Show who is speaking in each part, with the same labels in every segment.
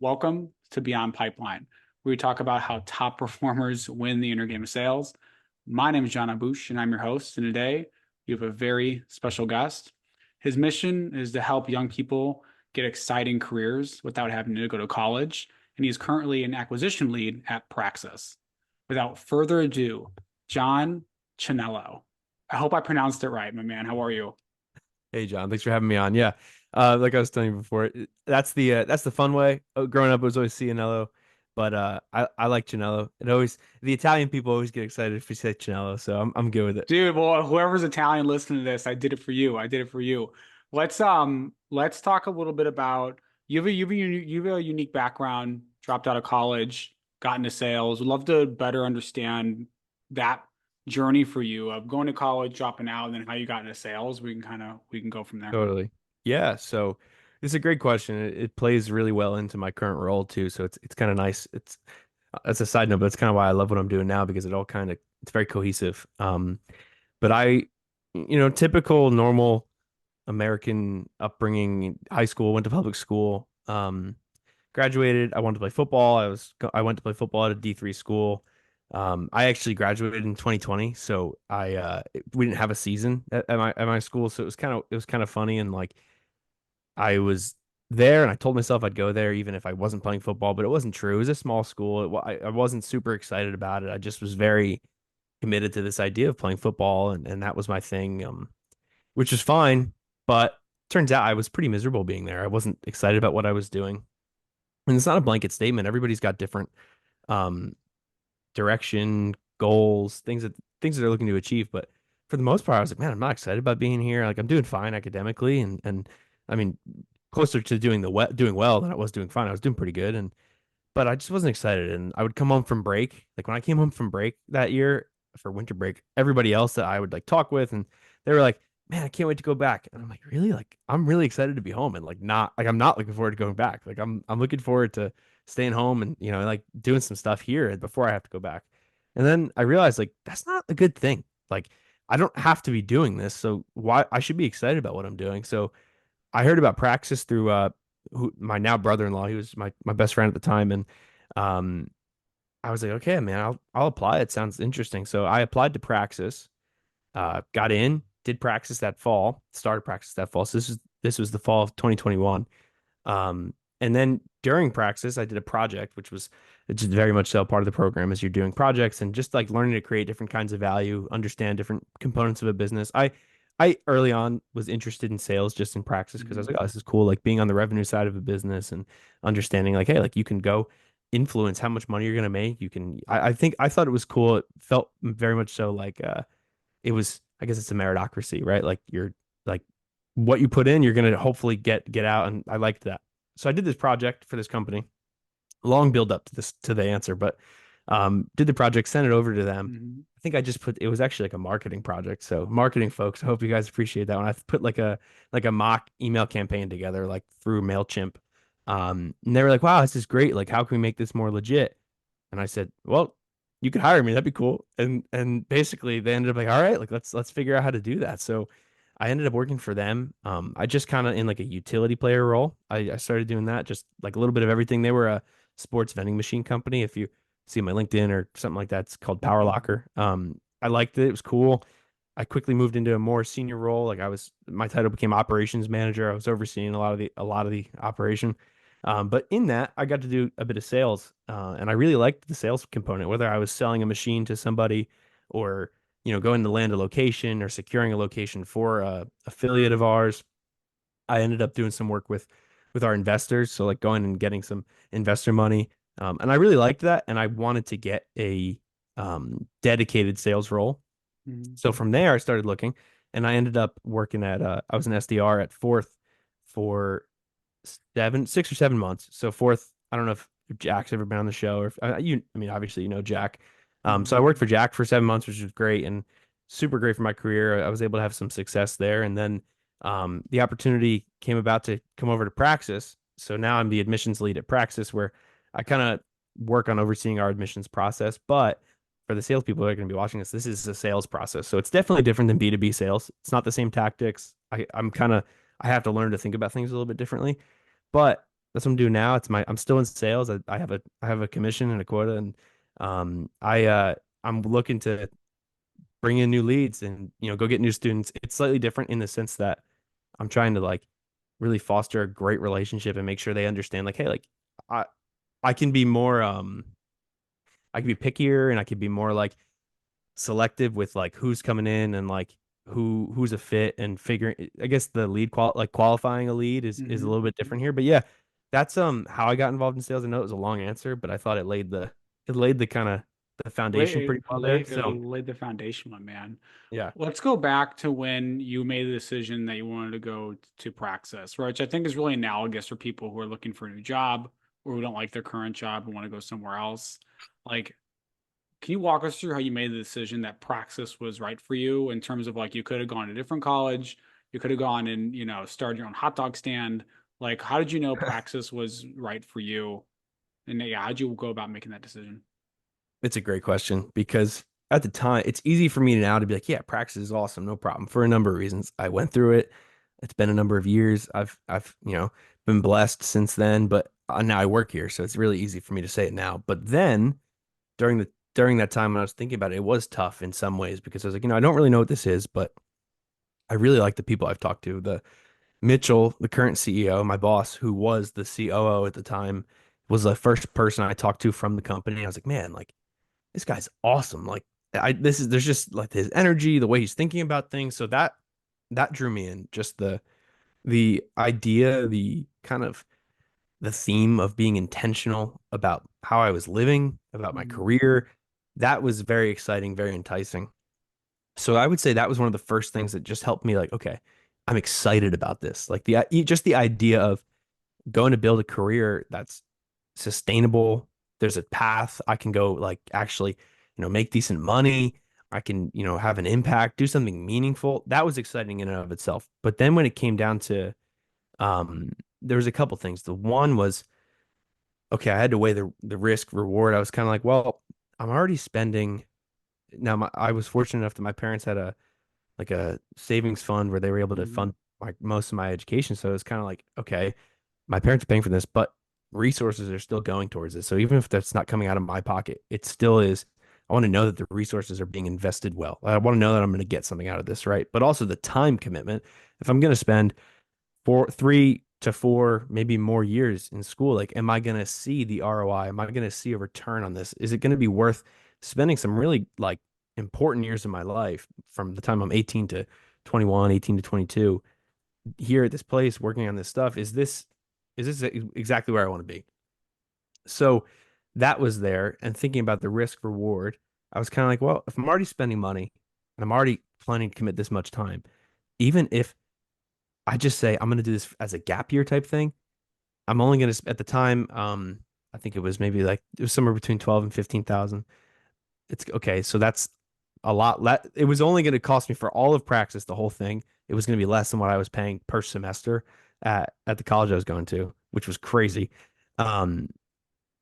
Speaker 1: Welcome to Beyond Pipeline, where we talk about how top performers win the inner game of sales. My name is John Abush, and I'm your host. And today we have a very special guest. His mission is to help young people get exciting careers without having to go to college. And he's currently an acquisition lead at Praxis. Without further ado, John Ciannello. I hope I pronounced it right, my man. How are you?
Speaker 2: Hey John, thanks for having me on. Yeah, like I was telling you before, that's the fun way. Growing up, it was always Ciannello, but I like Cianello. It always the Italian people always get excited if you say Cianello, so I'm good with it.
Speaker 1: Dude, well, whoever's Italian listening to this, I did it for you. I did it for you. Let's talk a little bit about you have a unique background, dropped out of college, got into sales. Would love to better understand that journey for you of going to college, dropping out, and then how you got into sales. We can go from there.
Speaker 2: Totally. Yeah. So this is a great question. It plays really well into my current role too. So it's kind of nice. It's a side note, but it's kind of why I love what I'm doing now because it's very cohesive. But typical normal American upbringing, high school, went to public school, graduated. I wanted to play football. I went to play football at a D3 school. I actually graduated in 2020, so we didn't have a season at my school, so it was kind of funny and like I was there and I told myself I'd go there even if I wasn't playing football, but it wasn't true. It was a small school. I wasn't super excited about it. I just was very committed to this idea of playing football and that was my thing. Which was fine, but turns out I was pretty miserable being there. I wasn't excited about what I was doing. And it's not a blanket statement. Everybody's got different um, direction, goals, things that they're looking to achieve. But for the most part, I was like, man, I'm not excited about being here. Like I'm doing fine academically, and I mean, closer to doing well than I was doing fine. I was doing pretty good, but I just wasn't excited. And I would come home from break. Like when I came home from break that year for winter break, everybody else that I would like talk with, and they were like, "Man, I can't wait to go back." And I'm like, "Really? Like I'm really excited to be home and I'm not looking forward to going back. Like I'm looking forward to staying home and like doing some stuff here before I have to go back." And then I realized like that's not a good thing. Like I don't have to be doing this, so why I should be excited about what I'm doing. So I heard about Praxis through my now brother-in-law. He was my best friend at the time, and um, I was like, okay, man, I'll apply. It sounds interesting. So I applied to Praxis, got in, did Praxis that fall, started Praxis that fall. So this was the fall of 2021. And then during Praxis, I did a project, which was just very much so part of the program as you're doing projects and just like learning to create different kinds of value, understand different components of a business. I early on was interested in sales just in Praxis because I was
Speaker 1: Mhm.
Speaker 2: like, oh, this is cool, like being on the revenue side of a business and understanding like, hey, like you can go influence how much money you're gonna make. I think I thought it was cool. It felt very much so like it was, I guess it's a meritocracy, right? Like you're like what you put in, you're gonna hopefully get out. And I liked that. So I did this project for this company. Long build up to the answer, but did the project, sent it over to them.
Speaker 1: Mhm.
Speaker 2: I think I just put it was actually like a marketing project. So marketing folks, I hope you guys appreciate that one. I put like a mock email campaign together, like through MailChimp. And they were like, wow, this is great. Like, how can we make this more legit? And I said, well, you could hire me. That'd be cool. And basically they ended up like, all right, like let's figure out how to do that. So I ended up working for them. I just kind of in like a utility player role. I started doing that, just like a little bit of everything. They were a sports vending machine company. If you see my LinkedIn or something like that, it's called Power Locker. I liked it. It was cool. I quickly moved into a more senior role. My title became operations manager. I was overseeing a lot of the operation. But in that, I got to do a bit of sales, and I really liked the sales component. Whether I was selling a machine to somebody, or going to land a location or securing a location for a affiliate of ours. I ended up doing some work with our investors, so like going and getting some investor money, and I really liked that. And I wanted to get a dedicated sales role.
Speaker 1: Mhm.
Speaker 2: So from there, I started looking, and I ended up working at I was an SDR at Fourth for 6 or 7 months. So Fourth, I don't know if Jack's ever been on the show or if I mean, obviously you know Jack. So I
Speaker 1: Mhm.
Speaker 2: worked for Jack for 7 months, which was great and super great for my career. I was able to have some success there, and then the opportunity came about to come over to Praxis. So now I'm the admissions lead at Praxis, where I kind of work on overseeing our admissions process. But for the salespeople that are going to be watching this is a sales process. So it's definitely different than B2B sales. It's not the same tactics. I have to learn to think about things a little bit differently. But That's what I'm doing now. I'm still in sales. I have a commission and a quota, and I I'm looking to bring in new leads and go get new students. It's slightly different in the sense that I'm trying to like really foster a great relationship and make sure they understand like, hey, like I I can be more I can be pickier and I can be more like selective with like who's coming in and like who's a fit and figuring. I guess the qualifying a lead is a
Speaker 1: Hmm.
Speaker 2: little bit different here. But yeah, that's how I got involved in sales. I know it was a long answer, but I thought it laid the kind of the foundation pretty well there.
Speaker 1: It
Speaker 2: So
Speaker 1: laid the foundation, my man.
Speaker 2: yeah.
Speaker 1: Let's go back to when you made the decision that you wanted to go to Praxis, right? Which I think is really analogous for people who are looking for a new job or who don't like their current job and want to go somewhere else. Like, can you walk us through how you made the decision that Praxis was right for you in terms of like you could have gone to a different college, you could have gone and, started your own hot dog stand. Like, how did you know Praxis was right for you? And yeah, how'd you go about making that decision?
Speaker 2: It's a great question because at the time, it's easy for me now to be like, yeah, Praxis is awesome, no problem, for a number of reasons. I went through it. It's been a number of years. I've been blessed since then, but now I work here, so it's really easy for me to say it now. But then during that time when I was thinking about it, it was tough in some ways because I was like, I don't really know what this is, but I really like the people I've talked to. The Mitchell, the current CEO, my boss, who was the COO at the time, was the first person I talked to from the company. I was like, man, like this guy's awesome. Like there's just like his energy, the way he's thinking about things. So that drew me in. Just the idea, the kind of the theme of being intentional about how I was living, about my
Speaker 1: Mhm.
Speaker 2: career. That was very exciting, very enticing. So I would say that was one of the first things that just helped me like, okay, I'm excited about this. Like just the idea of going to build a career that's sustainable. There's a path I can go like actually, make decent money. I can, have an impact, do something meaningful. That was exciting in and of itself. But then when it came down to um there was a couple things. The one was okay, I had to weigh the risk reward. I was kind of like, well, I'm already spending now I was fortunate enough that my parents had a savings fund where they were able to
Speaker 1: Mhm.
Speaker 2: fund most of my education. So it was kind of like, okay, my parents are paying for this, but resources are still going towards it. So even if that's not coming out of my pocket, it still is. I want to know that the resources are being invested well. I want to know that I'm going to get something out of this, right? But also the time commitment. If I'm going to spend 3 to 4, maybe more years in school, like, am I going to see the ROI? Am I going to see a return on this? Is it going to be worth spending some really like important years of my life from the time I'm 18 to 21, 18 to 22 here at this place working on this stuff? Is this exactly where I want to be? So that was there. And thinking about the risk reward, I was kind of like, well, if I'm already spending money and I'm already planning to commit this much time, even if I just say I'm going to do this as a gap year type thing, I'm only going to, at the time, I think it was maybe like, it was somewhere between 12 and 15,000. It's okay. So that's a lot. It was only going to cost me for all of Praxis, the whole thing. It was going to be less than what I was paying per semester at the college I was going to, which was crazy. Um,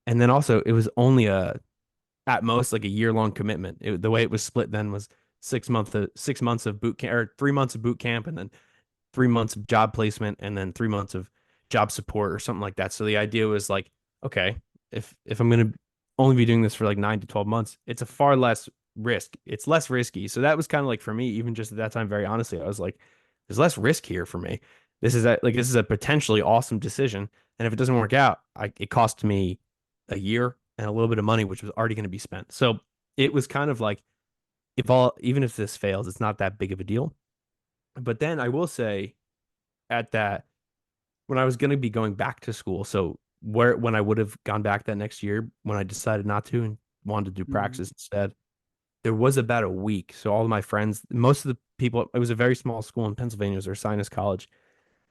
Speaker 2: and then also it was only at most like a year long commitment. The way it was split then was 6 months of boot camp or 3 months of boot camp and then 3 months of job placement and then 3 months of job support or something like that. So the idea was like, okay, if I'm gonna only be doing this for like 9 to 12 months, it's a far less risk. It's less risky. So that was kind of like for me, even just at that time, very honestly, I was like, there's less risk here for me. This is a potentially awesome decision. And if it doesn't work out, it cost me a year and a little bit of money, which was already going to be spent. So it was kind of like even if this fails, it's not that big of a deal. But then I will say at that when I was going to be going back to school, so when I would have gone back that next year when I decided not to and wanted to do
Speaker 1: Mhm.
Speaker 2: Praxis instead, there was about a week. So all of my friends, most of the people, it was a very small school in Pennsylvania, it was Ursinus College,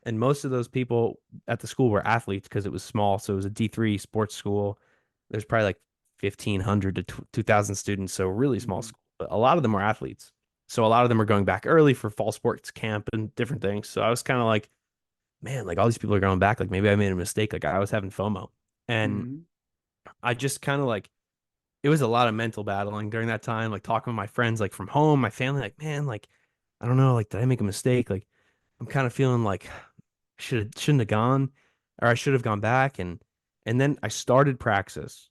Speaker 2: and most of those people at the school were athletes because it was small. So it was a D3 sports school. There's probably like 1,500 to 2,000 students, so really small
Speaker 1: Mhm.
Speaker 2: school. But a lot of them were athletes. So a lot of them are going back early for fall sports camp and different things. So I was kind of like, man, like all these people are going back. Like maybe I made a mistake. Like I was having FOMO. And
Speaker 1: Mhm.
Speaker 2: I just kind of like, it was a lot of mental battling during that time, like talking with my friends, like from home, my family, like, man, like, I don't know, like, did I make a mistake? Like, I'm kind of feeling like shouldn't have gone. or I should have gone back. And then I started Praxis,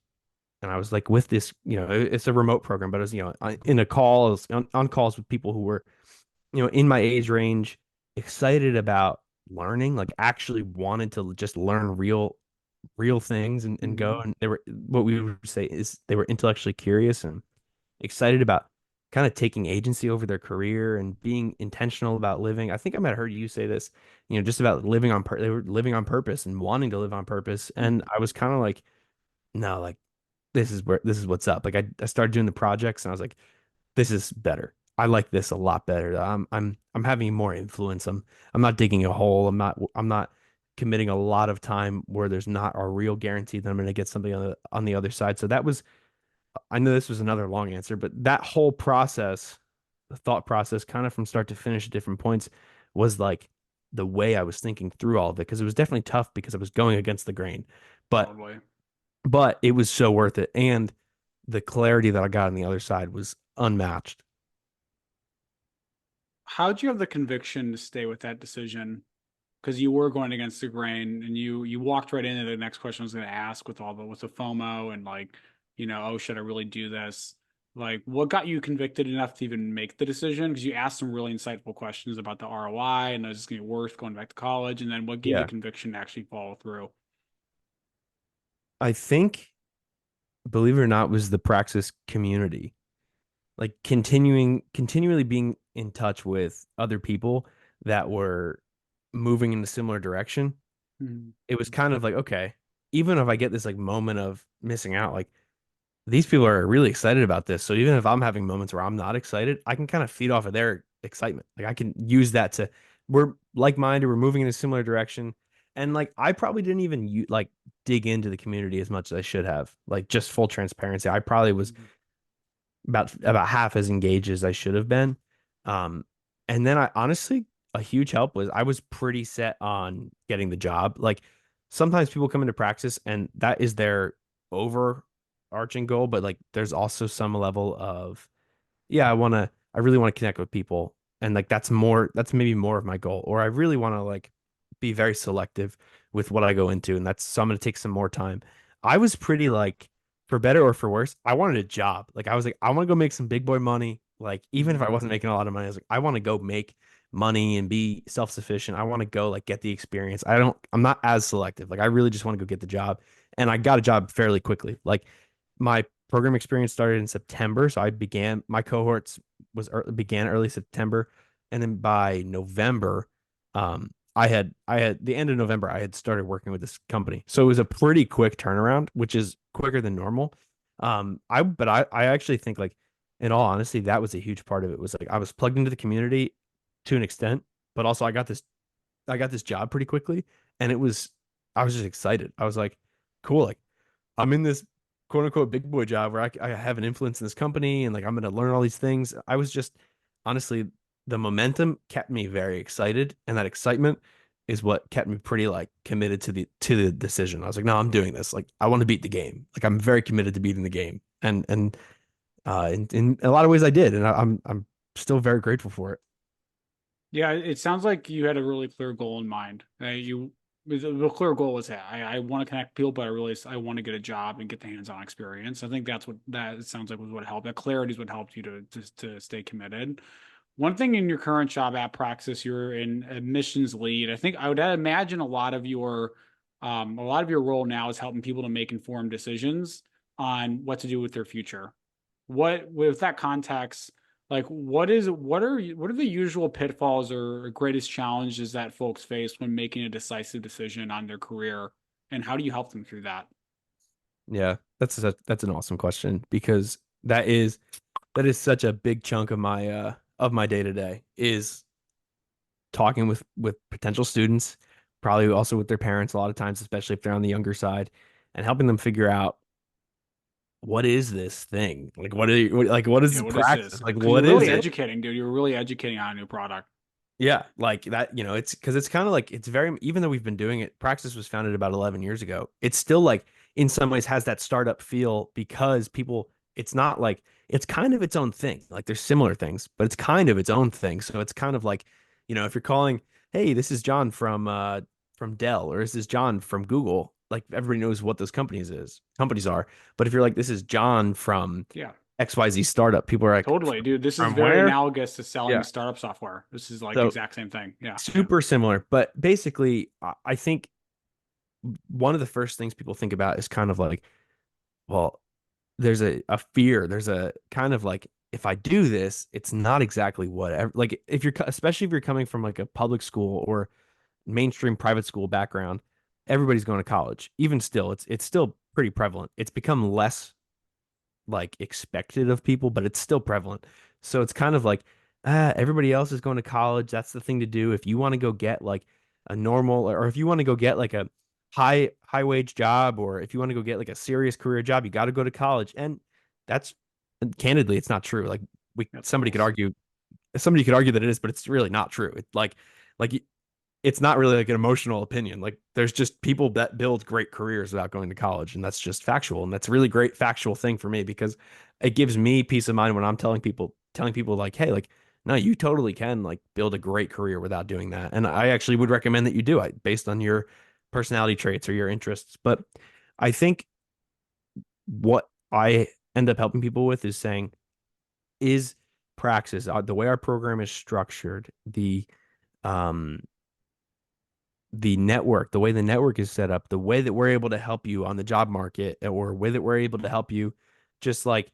Speaker 2: and I was like with this, it's a remote program, but I was, in a call, I was on calls with people who were, in my age range, excited about learning, like actually wanted to just learn real things and go.
Speaker 1: Mhm.
Speaker 2: And they were, what we would say is, they were intellectually curious and excited about kind of taking agency over their career and being intentional about living. I think I might have heard you say this, just about they were living on purpose and wanting to live on purpose. And I was kind of like, no, like this is what's up. Like I started doing the projects and I was like, this is better. I like this a lot better. I'm having more influence. I'm not digging a hole. I'm not committing a lot of time where there's not a real guarantee that I'm going to get something on the other side. So that was, I know this was another long answer, but that whole process, the thought process, kind of from start to finish at different points, was like the way I was thinking through all of it, because it was definitely tough because I was going against the grain, but
Speaker 1: Totally.
Speaker 2: it was so worth it, and the clarity that I got on the other side was unmatched.
Speaker 1: How'd you have the conviction to stay with that decision? Because you were going against the grain, and you walked right into the next question I was going to ask with all the with the FOMO and like, oh, should I really do this? Like, what got you convicted enough to even make the decision? Because you asked some really insightful questions about the ROI and is this going to be worth going back to college? And then what gave you
Speaker 2: Yeah.
Speaker 1: conviction to actually follow through?
Speaker 2: I think, believe it or not, was the Praxis community. Like continually being in touch with other people that were moving in a similar direction.
Speaker 1: Mhm.
Speaker 2: It was kind of like, okay, even if I get this like moment of missing out, like these people are really excited about this. So even if I'm having moments where I'm not excited, I can kind of feed off of their excitement. Like I can use that to, we're like-minded, we're moving in a similar direction. And like I probably didn't even like dig into the community as much as I should have. Like just full transparency. I probably was about half as engaged as I should have been. Um, and then I honestly, a huge help was I was pretty set on getting the job. Like sometimes people come into Praxis and that is their overarching goal, but like there's also some level of, yeah, I really want to connect with people. And like that's maybe more of my goal. Or I really want to like be very selective with what I go into. And so I'm going to take some more time. I was pretty like, for better or for worse, I wanted a job. Like I was like, I want to go make some big boy money. Like even if I
Speaker 1: Mhm.
Speaker 2: wasn't making a lot of money, I was like, I want to go make money and be self-sufficient. I want to go like get the experience. I'm not as selective. Like I really just want to go get the job. And I got a job fairly quickly. My program experience started in September, so I began my cohorts began early September, and then by November, I had the end of November I had started working with this company, so it was a pretty quick turnaround, which is quicker than normal. I actually think like in all honesty, that was a huge part of it. Was like I was plugged into the community to an extent, but also I got this job pretty quickly, and I was just excited. I was like, cool, like I'm in this quote unquote big boy job where I have an influence in this company and like I'm going to learn all these things. I was just honestly, the momentum kept me very excited, and that excitement is what kept me pretty like committed to the decision. I was like, no, I'm doing this. Like I want to beat the game. Like I'm very committed to beating the game. And in a lot of ways I did, and I'm still very grateful for it.
Speaker 1: Yeah, it sounds like you had a really clear goal in mind. The clear goal was that I want to connect people, but I want to get a job and get the hands-on experience. I think that's what that it sounds like was what helped. That clarity is what helped you to stay committed. One thing in your current job at Praxis, you're an admissions lead. I think I would imagine a lot of your role now is helping people to make informed decisions on what to do with their future. What with that context, like what are the usual pitfalls or greatest challenges that folks face when making a decisive decision on their career, and how do you help them through that?
Speaker 2: Yeah, that's an awesome question because that is such a big chunk of my day to day is talking with potential students, probably also with their parents a lot of times, especially if they're on the younger side, and helping them figure out what is this thing? Like what is
Speaker 1: Yeah,
Speaker 2: this
Speaker 1: what is
Speaker 2: Praxis?
Speaker 1: this?
Speaker 2: Like
Speaker 1: Because you're
Speaker 2: what is
Speaker 1: really
Speaker 2: it?
Speaker 1: educating, dude. You're really educating on a new product.
Speaker 2: Yeah, like that, it's because it's kind of like it's very, even though we've been doing it, Praxis was founded about 11 years ago. It's still like in some ways has that startup feel because it's not like it's kind of its own thing. Like there's similar things, but it's kind of its own thing. So it's kind of like, if you're calling, hey, this is John from from Dell, or is this John from Google? Like everybody knows what those companies are. But if you're like, this is John from
Speaker 1: Yeah,
Speaker 2: XYZ startup, people are like,
Speaker 1: totally, dude. This is
Speaker 2: from
Speaker 1: very
Speaker 2: where?
Speaker 1: analogous to selling
Speaker 2: Yeah.
Speaker 1: startup software. This is like the
Speaker 2: So
Speaker 1: exact same thing. Yeah.
Speaker 2: super similar, but basically, I think one of the first things people think about is kind of like, well, there's a fear. There's a kind of like, if I do this, it's not exactly whatever. Like if you're, especially if you're coming from like a public school or mainstream private school background, everybody's going to college. Even still, it's still pretty prevalent. It's become less like expected of people, but it's still prevalent. So it's kind of like, everybody else is going to college. That's the thing to do. If you want to go get like a normal, or if you want to go get like a high wage job, or if you want to go get like a serious career job, you got to go to college. And that's candidly, it's not true. Like we
Speaker 1: That's
Speaker 2: somebody
Speaker 1: false.
Speaker 2: could argue that it is, but it's really not true. It's like it's not really like an emotional opinion. Like there's just people that build great careers without going to college, and that's just factual. And that's a really great factual thing for me because it gives me peace of mind when I'm telling people like, hey, like, no, you totally can like build a great career without doing that. And I actually would recommend that you do it based on your personality traits or your interests. But I think what I end up helping people with is saying, is Praxis, the way our program is structured, um the network, the way the network is set up, the way that we're able to help you on the job market, or way that we're able to help you just like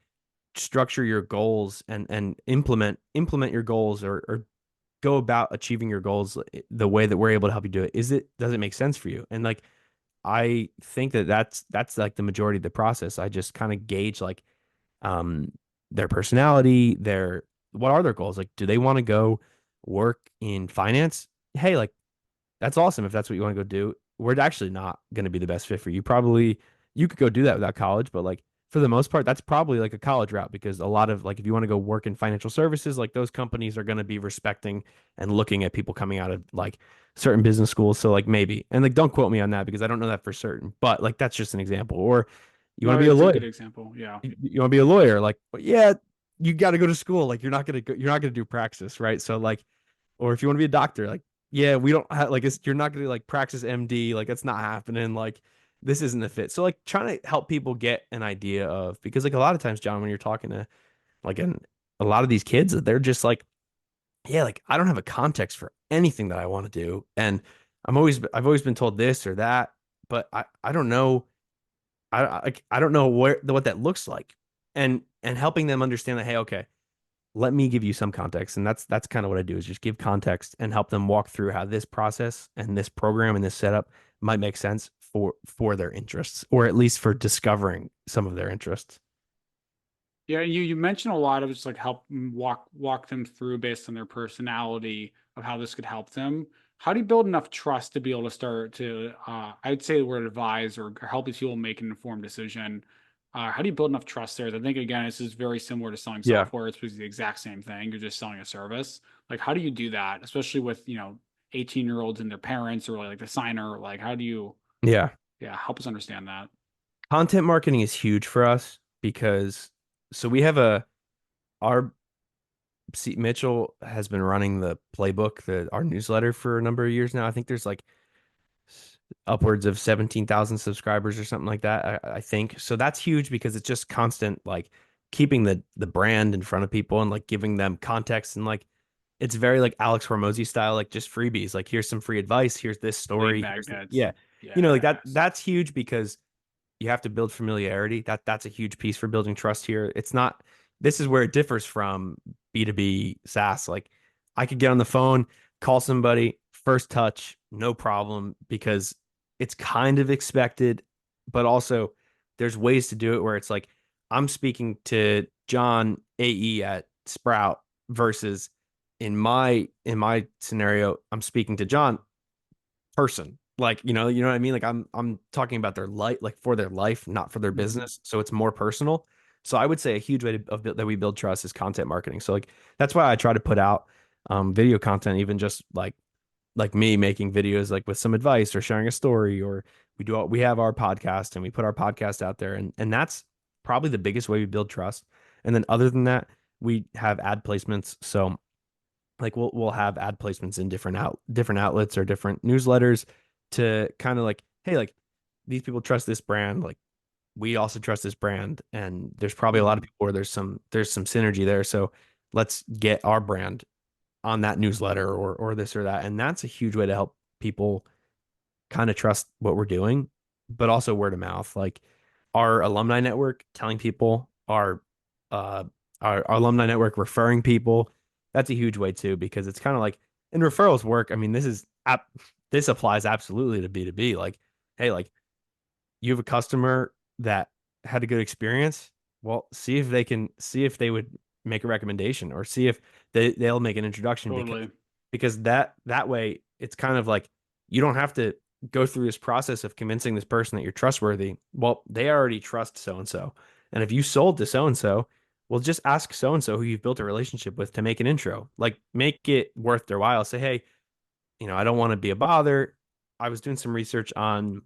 Speaker 2: structure your goals and implement your goals, or go about achieving your goals the way that we're able to help you do it. Does it make sense for you? And like I think that that's like the majority of the process. I just kind of gauge like um their personality, their what are their goals? Like do they want to go work in finance? Hey, like that's awesome if that's what you want to go do. We're actually not going to be the best fit for you. Probably you could go do that without college, but like for the most part, that's probably like a college route, because a lot of like if you want to go work in financial services, like those companies are going to be respecting and looking at people coming out of like certain business schools. So like maybe, and like don't quote me on that because I don't know that for certain, but like that's just an example. Or you want
Speaker 1: No,
Speaker 2: to be a
Speaker 1: it's a good
Speaker 2: lawyer.
Speaker 1: example. Yeah.
Speaker 2: You want to be a lawyer, like yeah, you got to go to school. Like you're not gonna do praxis, right? So like, or if you want to be a doctor, like yeah, we don't have like you're not gonna like praxis MD, like that's not happening. Like this isn't a fit. So like trying to help people get an idea of, because like a lot of times, John, when you're talking to like a lot of these kids, they're just like, yeah, like I don't have a context for anything that I want to do, and I've always been told this or that, but I don't know. I don't know what that looks like, and helping them understand that, hey, okay, let me give you some context. And that's kind of what I do, is just give context and help them walk through how this process and this program and this setup might make sense for their interests, or at least for discovering some of their interests.
Speaker 1: Yeah, you mentioned a lot of just like help walk them through based on their personality of how this could help them. How do you build enough trust to be able to start to I'd say the word advise or help these people make an informed decision? How do you build enough trust there? I think again, this is very similar to selling
Speaker 2: Yeah.
Speaker 1: software. It's basically the exact same thing. You're just selling a service. Like how do you do that, especially with, 18-year-olds and their parents or like the signer? Like how do you
Speaker 2: Yeah.
Speaker 1: yeah, help us understand that?
Speaker 2: Content marketing is huge for us because so we have our Mitchell has been running the playbook, our newsletter for a number of years now. I think there's like upwards of 17,000 subscribers or something like that, I think. So that's huge because it's just constant like keeping the brand in front of people and like giving them context, and like it's very like Alex Hormozy style, like just freebies. Like here's some free advice, here's this
Speaker 1: Lead
Speaker 2: story,
Speaker 1: magnets.
Speaker 2: yeah. Like
Speaker 1: Yes.
Speaker 2: that's huge because you have to build familiarity. That's a huge piece for building trust here. It's not, this is where it differs from B2B SaaS. Like I could get on the phone, call somebody, first touch, no problem, because it's kind of expected, but also there's ways to do it where it's like I'm speaking to John AE at Sprout versus in my scenario, I'm speaking to John person. Like, you know what I mean? Like I'm talking about their life, like for their life, not for their
Speaker 1: Mhm.
Speaker 2: business. So it's more personal. So I would say a huge way that we build trust is content marketing. So like that's why I try to put out video content, even just like me making videos like with some advice or sharing a story, or we have our podcast and we put our podcast out there, and that's probably the biggest way we build trust. And then other than that, we have ad placements. So like we'll have ad placements in different outlets or different newsletters. to kind of like, hey, like these people trust this brand, like we also trust this brand, and there's probably a lot of
Speaker 1: Mhm.
Speaker 2: people where there's some synergy there. So let's get our brand on that newsletter or this or that. And that's a huge way to help people kind of trust what we're doing, but also word of mouth. Like our alumni network telling people, uh our alumni network referring people. That's a huge way too, because it's kind of like in referrals work. I mean, this applies absolutely to B2B. Like, hey, like you have a customer that had a good experience. Well, see if they would make a recommendation or see if they'll make an introduction,
Speaker 1: Totally.
Speaker 2: because that way it's kind of like you don't have to go through this process of convincing this person that you're trustworthy. Well, they already trust so and so. And if you sold to so and so, well, just ask so and so who you've built a relationship with to make an intro. Like make it worth their while. Say, hey, I don't want to be a bother. I was doing some research on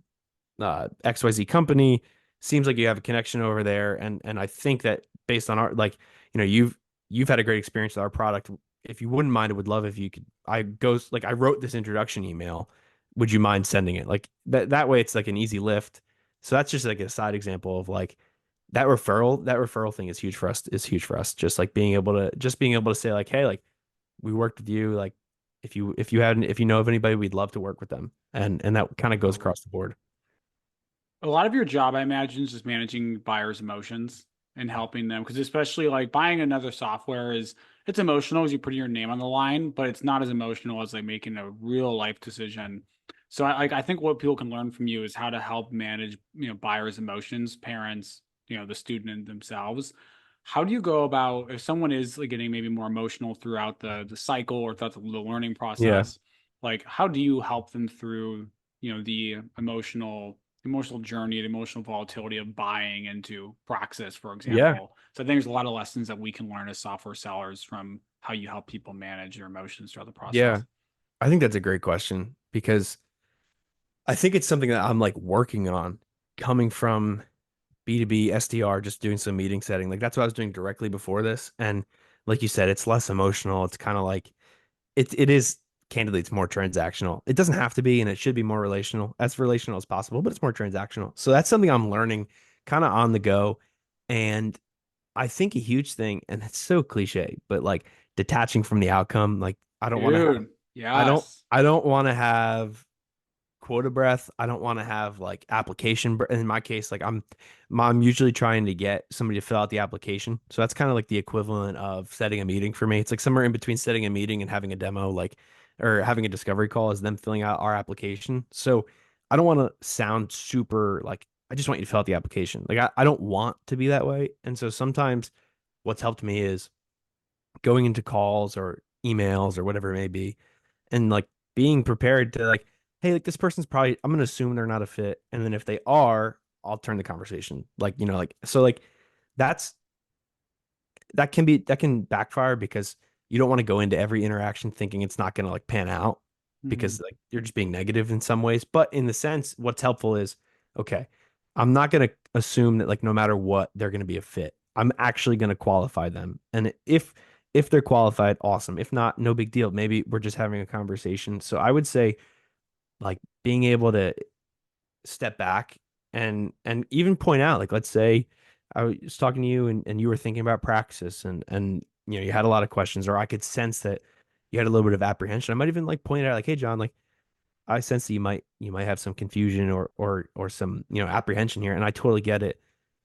Speaker 2: XYZ company. Seems like you have a connection over there, and I think that based on our like, you've had a great experience with our product. If you wouldn't mind, I would love if you could. I wrote this introduction email. Would you mind sending it? Like that way, it's like an easy lift. So that's just like a side example of like that referral thing is huge for us. Is huge for us. Just being able to say like, hey, like we worked with you. Like if you know of anybody, we'd love to work with them. And that kind of goes
Speaker 1: Totally.
Speaker 2: across the board.
Speaker 1: A lot of your job, I imagine, is just managing buyers' emotions and helping them. Because especially like buying another software is it's emotional as you put your name on the line, but it's not as emotional as like making a real life decision. So I think what people can learn from you is how to help manage, buyers' emotions, parents, the student themselves. How do you go about if someone is like getting maybe more emotional throughout the cycle or throughout the learning
Speaker 2: Yeah.
Speaker 1: process? Like how do you help them through, the emotional journey, the emotional volatility of buying into Praxis, for
Speaker 2: Yeah.
Speaker 1: example. So I think there's a lot of lessons that we can learn as software sellers from how you help people manage their emotions throughout the
Speaker 2: Yeah.
Speaker 1: process.
Speaker 2: I think that's a great question because I think it's something that I'm like working on coming from B2B SDR, just doing some meeting setting. Like that's what I was doing directly before this. And like you said, it's less emotional. It's kind of like it is candidly, it's more transactional. It doesn't have to be, and it should be more as relational as possible, but it's more transactional. So that's something I'm learning kind of on the go. And I think a huge thing, and it's so cliche, but like detaching from the outcome. Like
Speaker 1: Dude,
Speaker 2: I don't,
Speaker 1: yes.
Speaker 2: I don't want to have quota breath. I don't want to have like application. In my case, like I'm usually trying to get somebody to fill out the application. So that's kind of like the equivalent of setting a meeting for me. It's like somewhere in between setting a meeting and having a demo, like, or having a discovery call is them filling out our application. So I don't want to sound super like, I just want you to fill out the application. Like I don't want to be that way. And so sometimes what's helped me is going into calls or emails or whatever it may be and like being prepared to like, hey, like this person's probably I'm gonna assume they're not a fit. And then if they are, I'll turn the conversation. Like, like so like that's that can backfire because you don't want to go into every interaction thinking it's not gonna like pan out
Speaker 1: Mhm.
Speaker 2: because like you're just being negative in some ways. But in the sense, what's helpful is okay, I'm not gonna assume that like no matter what, they're gonna be a fit. I'm actually gonna qualify them. And if they're qualified, awesome. If not, no big deal. Maybe we're just having a conversation. So I would say like being able to step back and even point out like let's say I was talking to you and you were thinking about Praxis and you had a lot of questions or I could sense that you had a little bit of apprehension. I might even like point out like, hey John, like I sense that you might have some confusion or some apprehension here, and I totally get it.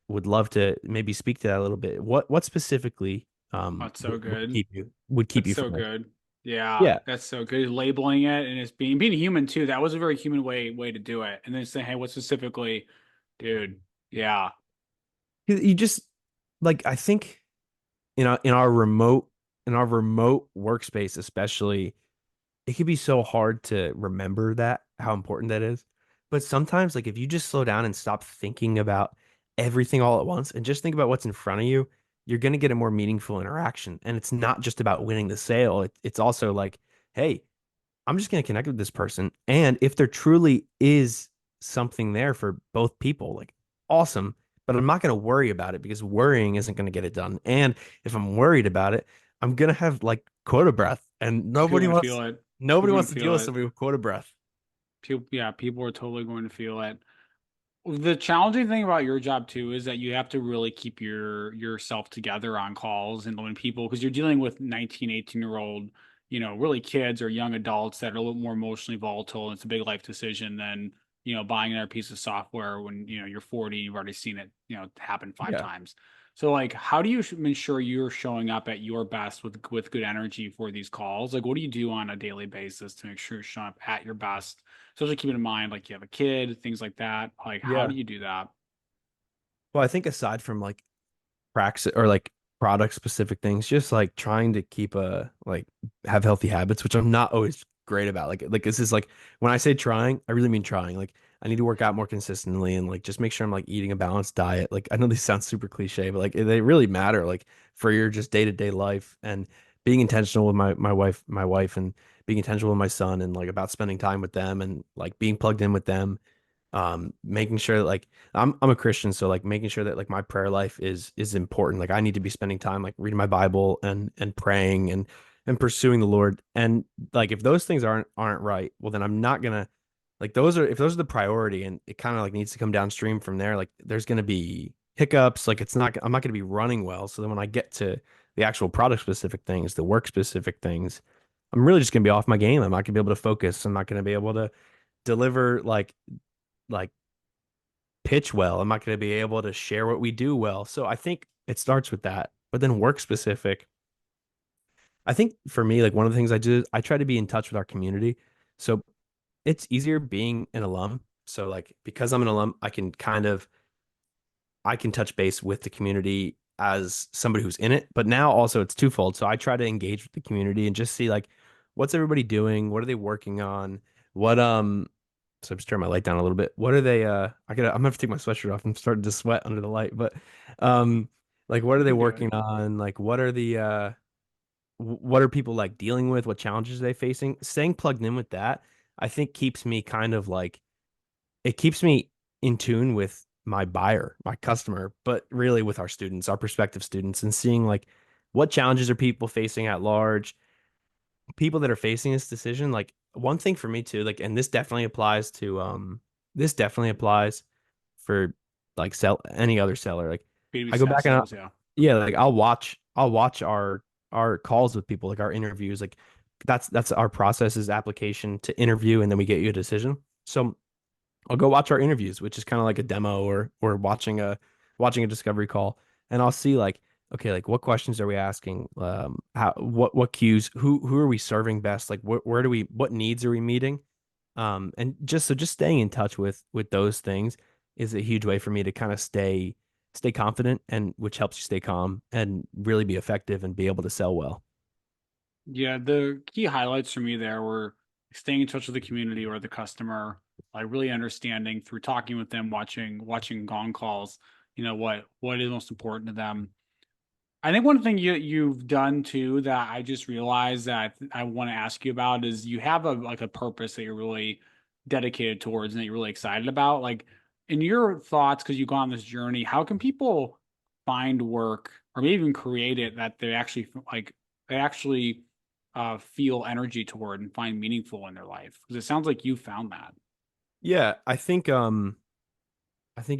Speaker 2: Would love to maybe speak to that a little bit. What specifically
Speaker 1: That's so
Speaker 2: would
Speaker 1: good.
Speaker 2: keep
Speaker 1: That's
Speaker 2: you
Speaker 1: so
Speaker 2: from it?
Speaker 1: good. Yeah,
Speaker 2: Yeah,
Speaker 1: that's so good. Labeling it and it's being a human too. That was a very human way to do it. And then saying, hey, what specifically, dude? Yeah.
Speaker 2: you just like I think in our remote workspace especially it can be so hard to remember that how important that is, but sometimes like if you just slow down and stop thinking about everything all at once and just think about what's in front of you, you're going to get a more meaningful interaction. And it's not just about winning the sale, it's also like, hey, I'm just going to connect with this person. And if there truly is something there for both people, like awesome. But I'm not going to worry about it because worrying isn't going to get it done. And if I'm worried about it, I'm going to have like quota breath and
Speaker 1: People are gonna feel it.
Speaker 2: nobody
Speaker 1: People are gonna
Speaker 2: wants to deal
Speaker 1: feel
Speaker 2: with
Speaker 1: it.
Speaker 2: somebody with quota breath.
Speaker 1: People are totally going to feel it. The challenging thing about your job too is that you have to really keep yourself together on calls and when people because you're dealing with 19, 18-year-old, really kids or young adults that are a little more emotionally volatile. And it's a big life decision than, buying another piece of software when, you're 40, you've already seen it, happen five
Speaker 2: Yeah.
Speaker 1: times. So like, how do you ensure you're showing up at your best with good energy for these calls? Like, what do you do on a daily basis to make sure you're showing up at your best? Especially keeping in mind, like you have a kid, things like that. Like, how
Speaker 2: Yeah.
Speaker 1: do you do that?
Speaker 2: Well, I think aside from like Praxis or like product specific things, just like trying to keep a like have healthy habits, which I'm not always great about. Like this is like when I say trying, I really mean trying. Like I need to work out more consistently and like just make sure I'm like eating a balanced diet. Like I know these sound super cliche, but like they really matter like for your just day-to-day life and being intentional with my wife and being intentional with my son and like about spending time with them and like being plugged in with them, making sure that like I'm a Christian, so like making sure that like my prayer life is important. Like I need to be spending time like reading my Bible and praying and pursuing the Lord. And like if those things aren't right, well then I'm not gonna like those are if those are the priority and it kind of like needs to come downstream from there, like there's gonna be hiccups, like I'm not gonna be running well. So then when I get to the actual product specific things, the work specific things, I'm really just gonna be off my game. I'm not gonna be able to focus. I'm not gonna be able to deliver like pitch well. I'm not going to be able to share what we do well. So I think it starts with that. But then work specific. I think for me, like one of the things I do, I try to be in touch with our community. So it's easier being an alum. So like because I'm an alum, I can touch base with the community as somebody who's in it. But now also it's twofold. So I try to engage with the community and just see like what's everybody doing? What are they working on? What so I'm just turning my light down a little bit. What are they I'm gonna have to take my sweatshirt off. I'm starting to sweat under the light, but um like what are they
Speaker 1: You're good.
Speaker 2: working on? Like what are the what are people like dealing with? What challenges are they facing? Staying plugged in with that, I think keeps me kind of like it keeps me in tune with my buyer, my customer, but really with our students, our prospective students, and seeing like what challenges are people facing at large, people that are facing this decision. Like one thing for me too, like, and this definitely applies for like sell any other seller. Like
Speaker 1: B2B
Speaker 2: I go back and
Speaker 1: sales, yeah.
Speaker 2: yeah, like I'll watch our calls with people, like our interviews, like that's our process is application to interview and then we get you a decision. So I'll go watch our interviews, which is kind of like a demo or watching a discovery call, and I'll see like okay, like what questions are we asking? How what cues? Who are we serving best? Like where do we what needs are we meeting? And just staying in touch with those things is a huge way for me to kind of stay confident and which helps you stay calm and really be effective and be able to sell well.
Speaker 1: Yeah, the key highlights for me there were staying in touch with the community or the customer, like really understanding through talking with them, watching gong calls, what is most important to them. I think one thing you've done too that I just realized that I want to ask you about is you have a purpose that you're really dedicated towards and that you're really excited about. Like in your thoughts, because you go on this journey, how can people find work or maybe even create it that they actually feel energy toward and find meaningful in their life? Because it sounds like you found that.
Speaker 2: Yeah, I think you're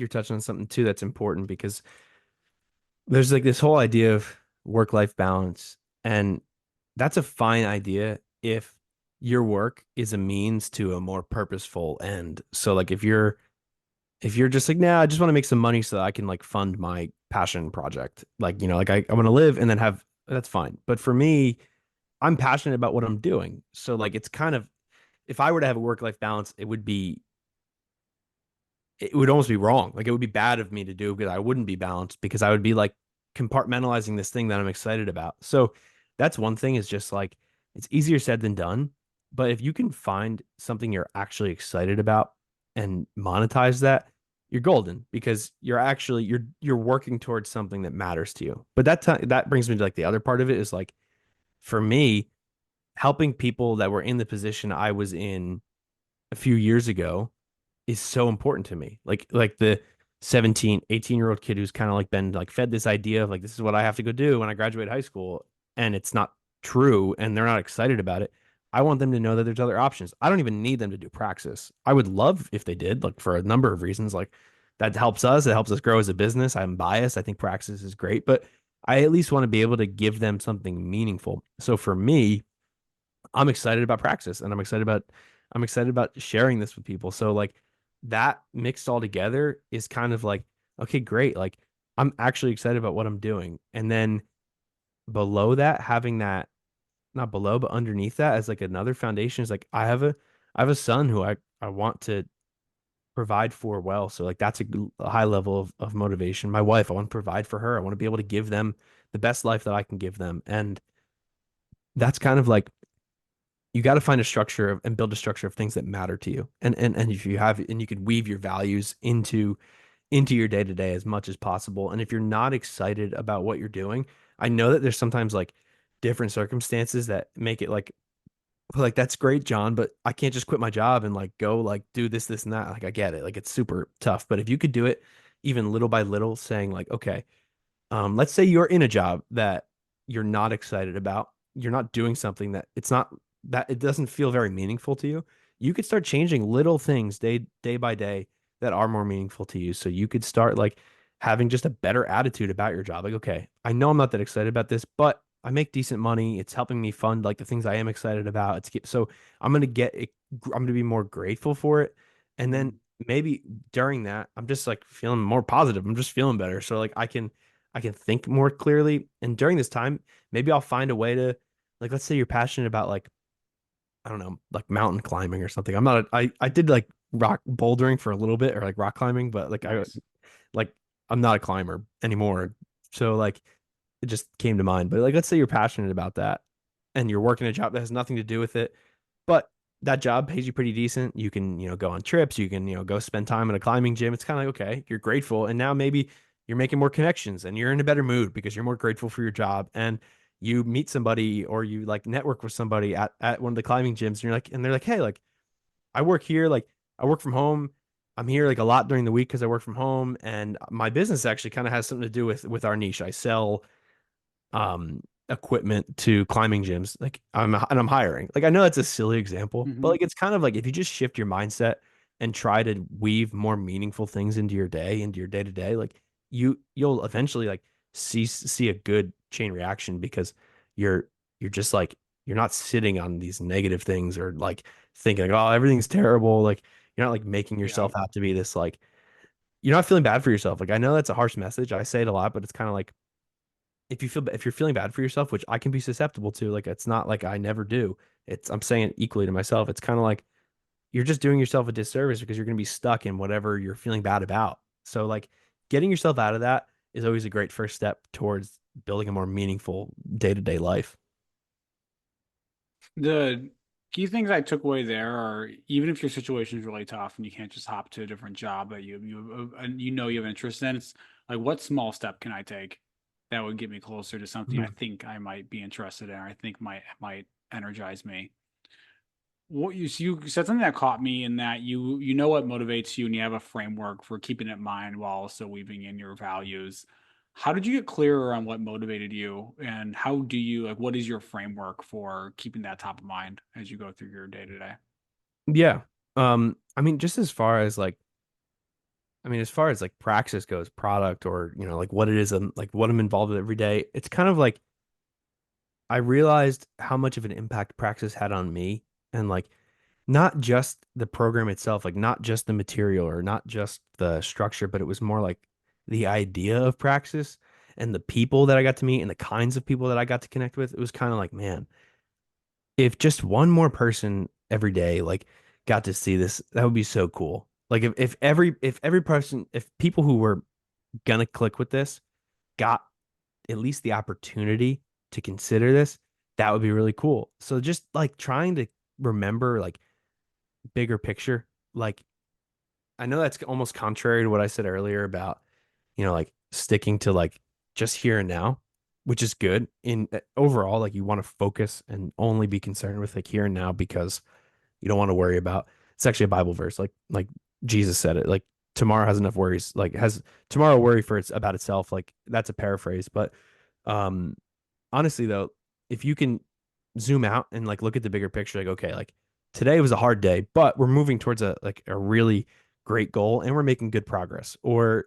Speaker 2: touching on something too that's important because there's like this whole idea of work-life balance, and that's a fine idea if your work is a means to a more purposeful end. So like if you're just like, nah, I just want to make some money so that I can like fund my passion project. Like, like I want to live and then have that's fine. But for me, I'm passionate about what I'm doing. So like it's kind of if I were to have a work-life balance, it would almost be wrong. Like it would be bad of me to do because I wouldn't be balanced because I would be like compartmentalizing this thing that I'm excited about. So that's one thing is just like it's easier said than done. But if you can find something you're actually excited about and monetize that, you're golden because you're working towards something that matters to you. But that brings me to like the other part of it is like for me, helping people that were in the position I was in a few years ago is so important to me. Like the 17, 18-year-old kid who's kind of like been like fed this idea of like this is what I have to go do when I graduate high school and it's not true and they're not excited about it. I want them to know that there's other options. I don't even need them to do Praxis. I would love if they did, like for a number of reasons. Like that helps us. It helps us grow as a business. I'm biased. I think Praxis is great, but I at least want to be able to give them something meaningful. So for me, I'm excited about Praxis and I'm excited about sharing this with people. So like that mixed all together is kind of like, okay, great. Like I'm actually excited about what I'm doing. And then below that, having that not below, but underneath that as like another foundation is like I have a son who I want to provide for well. So like that's a high level of motivation. My wife, I want to provide for her. I want to be able to give them the best life that I can give them. And that's kind of like you got to find a structure of, and build a structure of things that matter to you. And if you have and you could weave your values into your day to day as much as possible. And if you're not excited about what you're doing, I know that there's sometimes like different circumstances that make it like that's great, John, but I can't just quit my job and like go like do this, this, and that. Like I get it. Like it's super tough. But if you could do it even little by little, saying like, okay, let's say you're in a job that you're not excited about. You're not doing something that it's not that it doesn't feel very meaningful to you. You could start changing little things day by day that are more meaningful to you. So you could start like having just a better attitude about your job. Like, okay, I know I'm not that excited about this, but I make decent money. It's helping me fund like the things I am excited about. So I'm gonna get it, I'm gonna be more grateful for it. And then
Speaker 1: Mhm.
Speaker 2: maybe during that, I'm just like feeling more positive. I'm just feeling better. So like I can think more clearly. And during this time, maybe I'll find a way to, like, let's say you're passionate about like, I don't know, like mountain climbing or something. I did like rock bouldering for a little bit or like rock climbing, but
Speaker 1: Nice.
Speaker 2: like, I'm not a climber anymore. So like, it just came to mind. But like, let's say you're passionate about that and you're working a job that has nothing to do with it, but that job pays you pretty decent. You can, go on trips. You can, go spend time in a climbing gym. It's kind of like, okay, you're grateful. And now maybe you're making more connections and you're in a better mood because you're more grateful for your job. And you meet somebody or you like network with somebody at one of the climbing gyms. And you're like, and they're like, hey, like I work here, like I work from home. I'm here like a lot during the week because I work from home. And my business actually kind of has something to do with our niche. I sell equipment to climbing gyms. Like I'm hiring. Like I know that's a silly example, but
Speaker 1: Hmm.
Speaker 2: like it's kind of like if you just shift your mindset and try to weave more meaningful things into your day, into your day to day, like you'll eventually like see a good chain reaction because you're you're just like you're not sitting on these negative things or like thinking like, oh, everything's terrible. Like you're not like making
Speaker 1: Yeah.
Speaker 2: yourself out to be this like you're not feeling bad for yourself. Like I know that's a harsh message. I say it a lot, but it's kind of like if you're feeling bad for yourself, which I can be susceptible to, like it's not like I never do. It's I'm saying it equally to myself. It's kind of like you're just doing yourself a disservice because you're going to be stuck in whatever you're feeling bad about. So like getting yourself out of that is always a great first step towards building a more meaningful day-to-day life.
Speaker 1: The key things I took away there are even if your situation is really tough and you can't just hop to a different job that you know you have interest in, it's like what small step can I take that would get me closer to something I
Speaker 2: Mhm.
Speaker 1: think I might be interested in or I think might energize me. What you said something that caught me in that you know what motivates you and you have a framework for keeping it in mind while also weaving in your values. How did you get clearer on what motivated you and how do you like what is your framework for keeping that top of mind as you go through your day to day?
Speaker 2: Yeah. I mean, just as far as like, I mean, as far as like praxis goes, product or, like what it is and like what I'm involved with every day, it's kind of like I realized how much of an impact praxis had on me and like not just the program itself, like not just the material or not just the structure, but it was more like the idea of praxis and the people that I got to meet and the kinds of people that I got to connect with. It was kind of like, man, if just one more person every day like got to see this, that would be so cool. Like if every person, if people who were gonna click with this got at least the opportunity to consider this, that would be really cool. So just like trying to remember like bigger picture, like I know that's almost contrary to what I said earlier about, like sticking to like just here and now, which is good in overall, like you want to focus and only be concerned with like here and now because you don't want to worry about it's actually a Bible verse, like Jesus said it, like tomorrow has enough worries, like has tomorrow worry for it's about itself. Like that's a paraphrase, but um honestly though, if you can zoom out and like look at the bigger picture. Like, okay, like today was a hard day, but we're moving towards a really great goal and we're making good progress. Or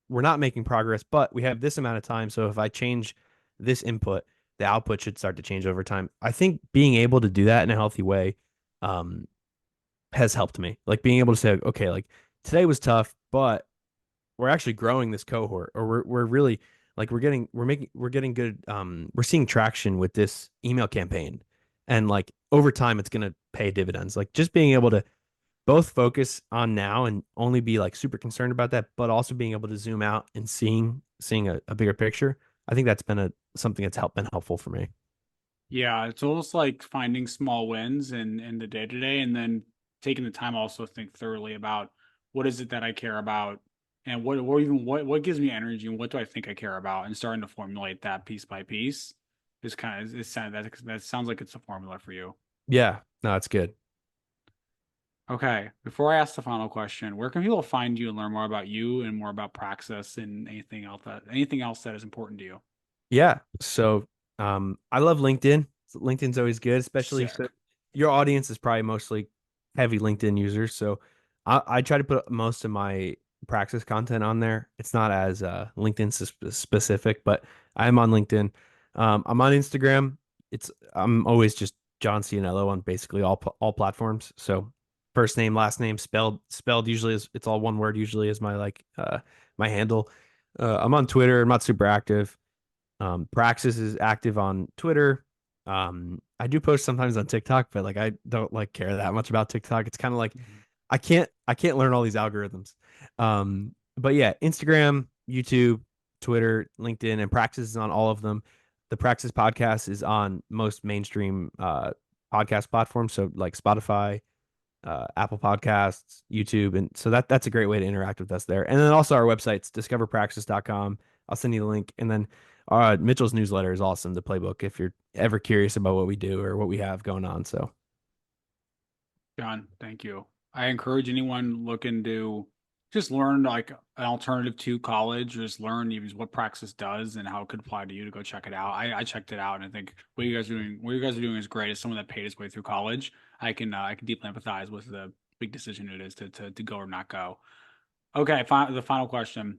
Speaker 2: we're not making progress, but we have this amount of time. So if I change this input, the output should start to change over time. I think being able to do that in a healthy way um, has helped me. Like being able to say, okay, like today was tough, but we're actually growing this cohort, or we're really like we're getting good. We're seeing traction with this email campaign, and like over time, it's gonna pay dividends. Like just being able to both focus on now and only be like super concerned about that, but also being able to zoom out and seeing a bigger picture. I think that's been a something that's been helpful for me.
Speaker 1: Yeah, it's almost like finding small wins in the day to day, and then taking the time also to think thoroughly about what is it that I care about, and what gives me energy, and what do I think I care about, and starting to formulate that piece by piece is kind of that sounds like it's a formula for you.
Speaker 2: Yeah, no, it's good.
Speaker 1: Okay, before I ask the final question, where can people find you and learn more about you and more about Praxis and anything else that is important to you?
Speaker 2: Yeah. So I love LinkedIn. LinkedIn's always good, especially so
Speaker 1: Sick.
Speaker 2: your audience is probably mostly heavy LinkedIn users. So I try to put most of my Praxis content on there. It's not as LinkedIn specific, but I'm on LinkedIn. I'm on Instagram. I'm always just John Cianello on basically all platforms. So first name, last name, spelled usually is it's all one word usually is my my handle. I'm on Twitter. I'm not super active. Praxis is active on Twitter. I do post sometimes on TikTok, but like I don't like care that much about TikTok. It's kind of like
Speaker 1: Mhm.
Speaker 2: I can't learn all these algorithms. But yeah, Instagram, YouTube, Twitter, LinkedIn, and Praxis is on all of them. The Praxis podcast is on most mainstream podcast platforms, so like Spotify, Apple Podcasts, YouTube, and so that's a great way to interact with us there. And then also our websites, discoverpraxis.com. I'll send you the link, and then Mitchell's newsletter is awesome. The playbook, if you're ever curious about what we do or what we have going on. So
Speaker 1: John, thank you. I encourage anyone looking to just learn like an alternative to college, or just learn even what Praxis does and how it could apply to you to go check it out. I checked it out and I think what you guys are doing is great. As someone that paid his way through college, I can deeply empathize with the big decision it is to go or not go. Okay, the final question.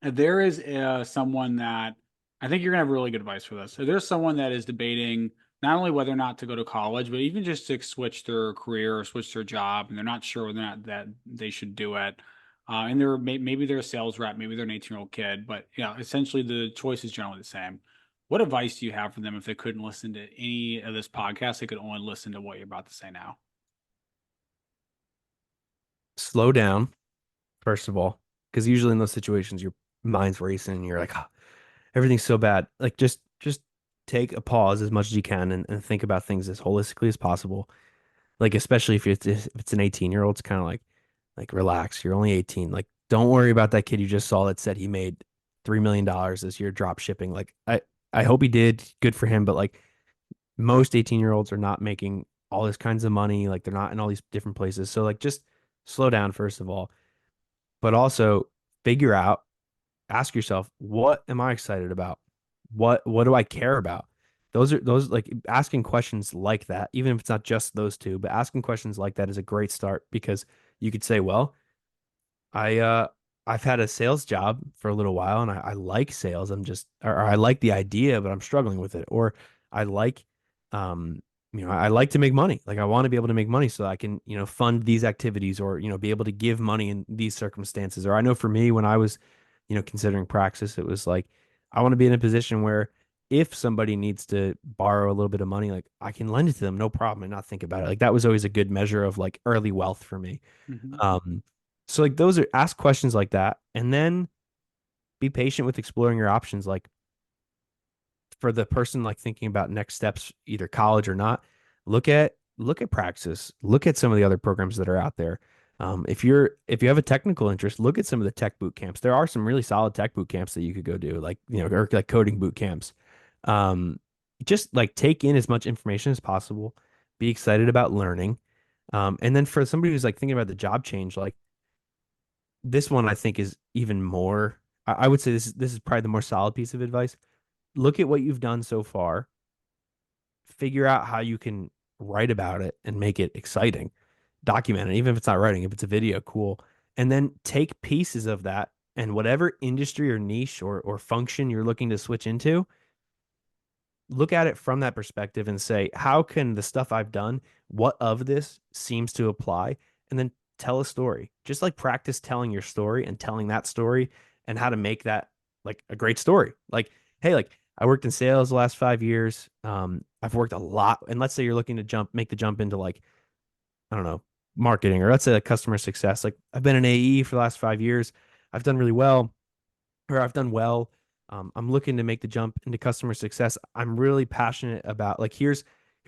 Speaker 1: If there is someone that I think you're gonna have really good advice for this. If there's someone that is debating not only whether or not to go to college, but even just to switch their career or switch their job, and they're not sure whether or not that they should do it, and maybe they're a sales rep, maybe they're an 18-year-old kid, but yeah, essentially the choice is generally the same. What advice do you have for them if they couldn't listen to any of this podcast? They could only listen to what you're about to say now.
Speaker 2: slow down, first of all, because usually in those situations your mind's racing and you're like, "Ah, everything's so bad." Like just take a pause as much as you can and think about things as holistically as possible. Like especially if it's an 18-year-old, it's kind of like relax. You're only 18. Like don't worry about that kid you just saw that said he made $3 million this year drop shipping. Like I hope he did. Good for him. But like most 18-year-olds are not making all this kinds of money. Like they're not in all these different places. So like just slow down first of all, but also figure out, ask yourself, what am I excited about? What do I care about? Those like asking questions like that, even if it's not just those two, but asking questions like that is a great start because you could say, well, I I've had a sales job for a little while and I like sales. Or I like the idea, but I'm struggling with it. Or I like um I like to make money. Like I want to be able to make money so I can, fund these activities or, be able to give money in these circumstances. Or I know for me when I was, considering Praxis, it was like I want to be in a position where if somebody needs to borrow a little bit of money, like I can lend it to them, no problem, and not think about it. Like that was always a good measure of like early wealth for me.
Speaker 1: Hmm.
Speaker 2: Um, so like those are ask questions like that and then be patient with exploring your options. Like for the person like thinking about next steps, either college or not, look at Praxis, look at some of the other programs that are out there. If you have a technical interest, look at some of the tech boot camps. There are some really solid tech boot camps that you could go do, like or like coding boot camps. Um, just like take in as much information as possible, be excited about learning. And then for somebody who's like thinking about the job change, like this one I think is even more. I would say this is probably the more solid piece of advice. Look at what you've done so far. figure out how you can write about it and make it exciting. Document it, even if it's not writing, if it's a video, cool. And then take pieces of that and whatever industry or niche or function you're looking to switch into, look at it from that perspective and say, how can the stuff I've done, what of this seems to apply? And then tell a story. Just like practice telling your story and telling that story and how to make that like a great story. Like, hey, like I worked in sales the last 5 years. I've worked a lot. And let's say you're looking to make the jump into like, I don't know, marketing, or let's say like customer success. Like I've been an AE for the last 5 years. I've done really well, or I've done well. I'm looking to make the jump into customer success. I'm really passionate about like here's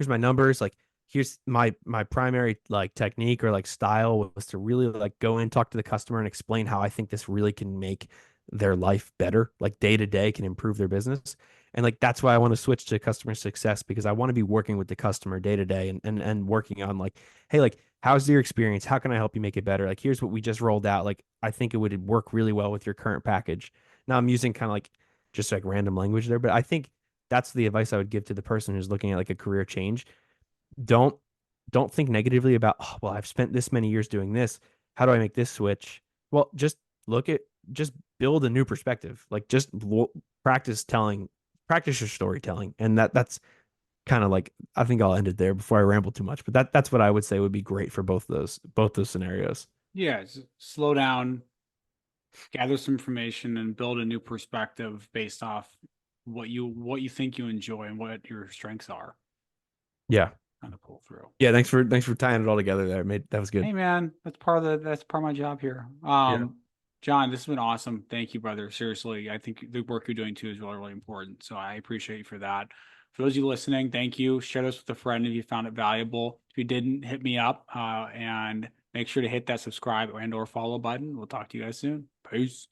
Speaker 2: my numbers. Like here's my primary like technique or like style was to really like go in, talk to the customer, and explain how I think this really can make their life better, like day to day can improve their business. And like that's why I want to switch to customer success because I want to be working with the customer day to day and working on like, hey, like how's your experience? How can I help you make it better? Like here's what we just rolled out. Like I think it would work really well with your current package. Now I'm using kind of like just like random language there, but I think that's the advice I would give to the person who's looking at like a career change. Don't don't think negatively about, oh, well, I've spent this many years doing this. How do I make this switch? Well, look at just build a new perspective. Like practice telling, practice your storytelling, and that's kind of like I think I'll end it there before I ramble too much. But that's what I would say would be great for both those scenarios.
Speaker 1: Yeah, slow down, gather some information, and build a new perspective based off what you think you enjoy and what your strengths are.
Speaker 2: Yeah.
Speaker 1: Kind of pull through.
Speaker 2: Yeah, thanks for tying it all together there. Made that was good.
Speaker 1: Hey man, that's part of my job here.
Speaker 2: Yeah.
Speaker 1: John, this has been awesome. Thank you, brother. Seriously, I think the work you're doing too is really, really important. So I appreciate you for that. For those of you listening, thank you. Share this with a friend if you found it valuable. If you didn't, hit me up and make sure to hit that subscribe and or follow button. We'll talk to you guys soon. Peace.